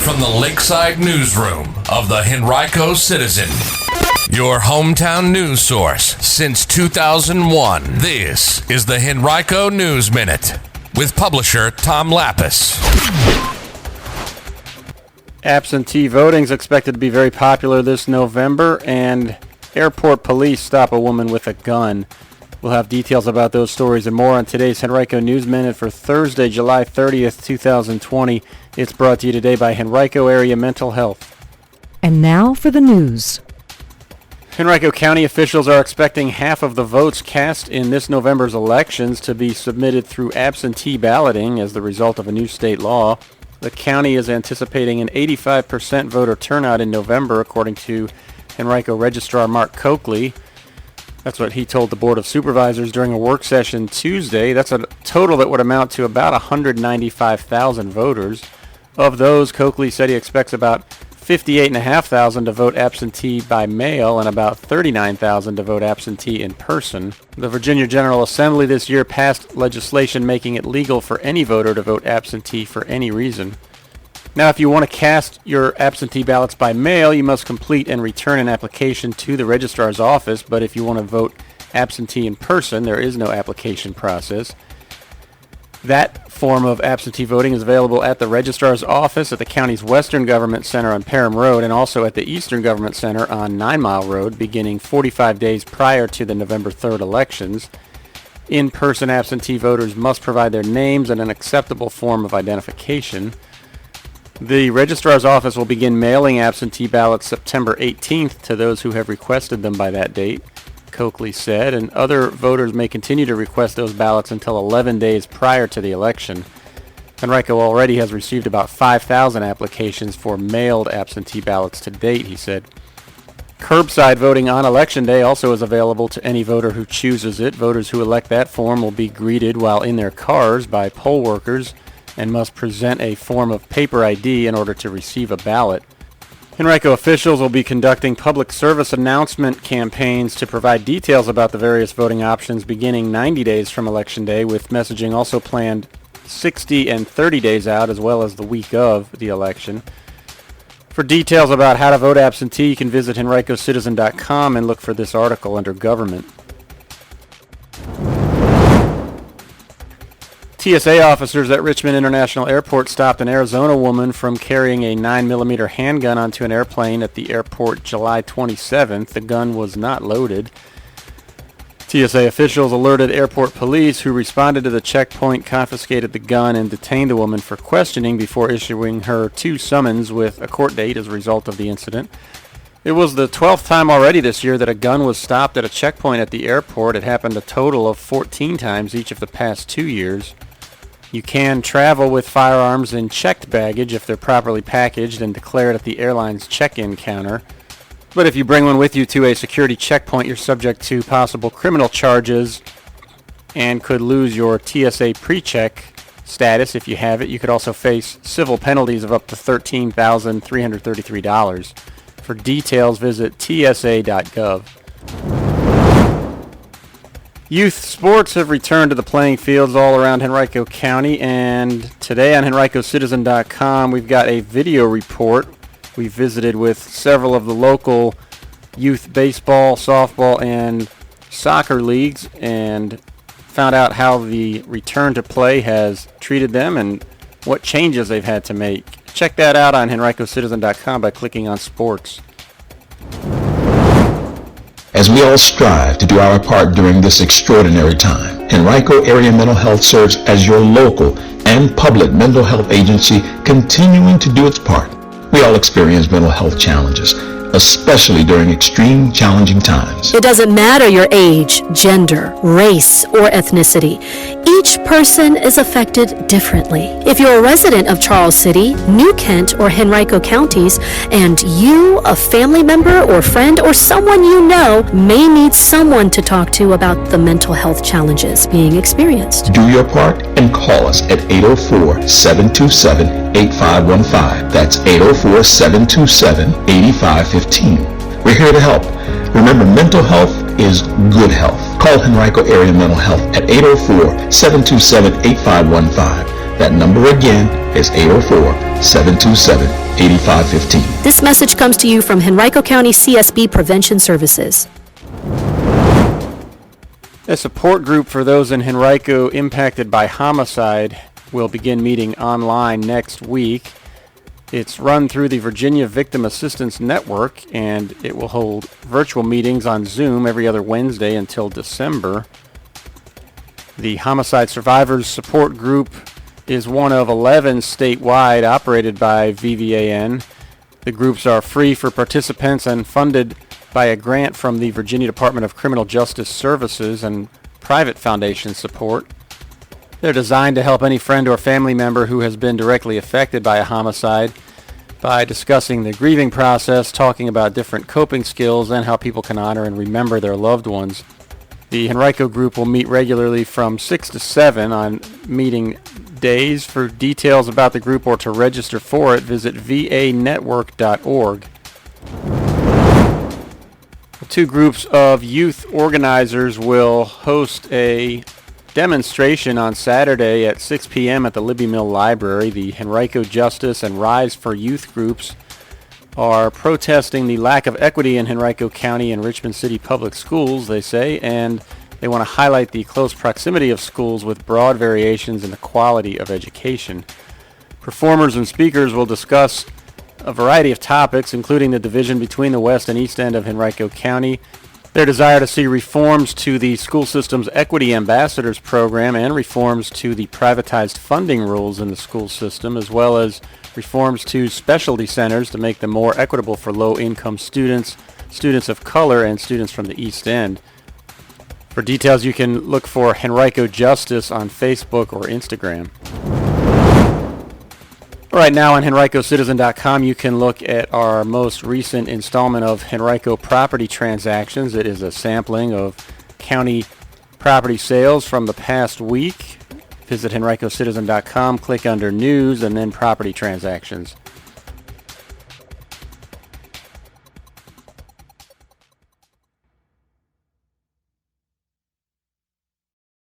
from the Lakeside Newsroom of the Henrico Citizen, your hometown news source since 2001. This is the Henrico News Minute with publisher Tom Lapis. Absentee voting is expected to be very popular this November, and airport police stop a woman with a gun. We'll have details about those stories and more on today's Henrico News Minute for Thursday, July 30th, 2020. It's brought to you today by Henrico Area Mental Health. And now for the news. Henrico County officials are expecting half of the votes cast in this November's elections to be submitted through absentee balloting as the result of a new state law. The county is anticipating an 85% voter turnout in November, according to Henrico Registrar Mark Coakley. That's what he told the Board of Supervisors during a work session Tuesday. That's a total that would amount to about 195,000 voters. Of those, Coakley said he expects about 58,500 to vote absentee by mail and about 39,000 to vote absentee in person. The Virginia General Assembly this year passed legislation making it legal for any voter to vote absentee for any reason. Now, if you want to cast your absentee ballots by mail, you must complete and return an application to the registrar's office, but if you want to vote absentee in person, there is no application process. That form of absentee voting is available at the registrar's office at the county's Western Government Center on Parham Road and also at the Eastern Government Center on 9 Mile Road beginning 45 days prior to the November 3rd elections. In-person absentee voters must provide their names and an acceptable form of identification. The registrar's office will begin mailing absentee ballots September 18th to those who have requested them by that date, Coakley said, and other voters may continue to request those ballots until 11 days prior to the election. Henrico already has received about 5,000 applications for mailed absentee ballots to date, he said. Curbside voting on Election Day also is available to any voter who chooses it. Voters who elect that form will be greeted while in their cars by poll workers and must present a form of paper ID in order to receive a ballot. Henrico officials will be conducting public service announcement campaigns to provide details about the various voting options beginning 90 days from Election Day, with messaging also planned 60 and 30 days out, as well as the week of the election. For details about how to vote absentee, you can visit henricocitizen.com and look for this article under Government. TSA officers at Richmond International Airport stopped an Arizona woman from carrying a 9mm handgun onto an airplane at the airport July 27th. The gun was not loaded. TSA officials alerted airport police, who responded to the checkpoint, confiscated the gun, and detained the woman for questioning before issuing her 2 summons with a court date as a result of the incident. It was the 12th time already this year that a gun was stopped at a checkpoint at the airport. It happened a total of 14 times each of the past 2 years. You can travel with firearms in checked baggage if they're properly packaged and declared at the airline's check-in counter. But if you bring one with you to a security checkpoint, you're subject to possible criminal charges and could lose your TSA pre-check status if you have it. You could also face civil penalties of up to $13,333. For details, visit tsa.gov. Youth sports have returned to the playing fields all around Henrico County, and today on henricocitizen.com we've got a video report. We visited with several of the local youth baseball, softball, and soccer leagues and found out how the return to play has treated them and what changes they've had to make. Check that out on henricocitizen.com by clicking on sports. As we all strive to do our part during this extraordinary time, Henrico Area Mental Health serves as your local and public mental health agency, continuing to do its part. We all experience mental health challenges, especially during extreme challenging times. It doesn't matter your age, gender, race, or ethnicity. Each person is affected differently. If you're a resident of Charles City, New Kent, or Henrico counties, and you, a family member or friend or someone you know, may need someone to talk to about the mental health challenges being experienced. Do your part and call us at 804-727-8515. That's 804-727-8515. We're here to help. Remember, mental health is good health. Call Henrico Area Mental Health at 804-727-8515. That number again is 804-727-8515. This message comes to you from Henrico County CSB Prevention Services. A support group for those in Henrico impacted by homicide will begin meeting online next week. It's run through the Virginia Victim Assistance Network, and it will hold virtual meetings on Zoom every other Wednesday until December. The Homicide Survivors Support Group is one of 11 statewide operated by VVAN. The groups are free for participants and funded by a grant from the Virginia Department of Criminal Justice Services and private foundation support. They're designed to help any friend or family member who has been directly affected by a homicide by discussing the grieving process, talking about different coping skills, and how people can honor and remember their loved ones. The Henrico group will meet regularly from 6 to 7 on meeting days. For details about the group or to register for it, visit vanetwork.org. Two groups of youth organizers will host a demonstration on Saturday at 6 p.m. at the Libby Mill Library. The Henrico Justice and Rise for Youth groups are protesting the lack of equity in Henrico County and Richmond City Public Schools, they say, and they want to highlight the close proximity of schools with broad variations in the quality of education. Performers and speakers will discuss a variety of topics, including the division between the west and east end of Henrico County, their desire to see reforms to the school system's Equity Ambassadors program and reforms to the privatized funding rules in the school system, as well as reforms to specialty centers to make them more equitable for low-income students, students of color, and students from the East End. For details, you can look for Henrico Justice on Facebook or Instagram. Right now on HenricoCitizen.com, you can look at our most recent installment of Henrico property transactions. It is a sampling of county property sales from the past week. Visit HenricoCitizen.com, click under News, and then Property Transactions.